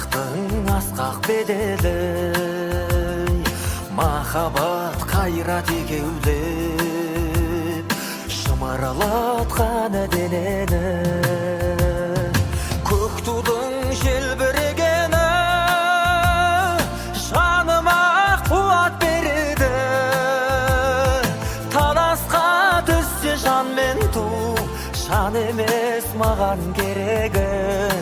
бактың асқақ бедели, махаббат кайрат экеулеп, шымарлаткан денени. Көк тудың желбірегені жаныма қуат береді. Таласқа түссе жан мен ту, жан емес маған керегі.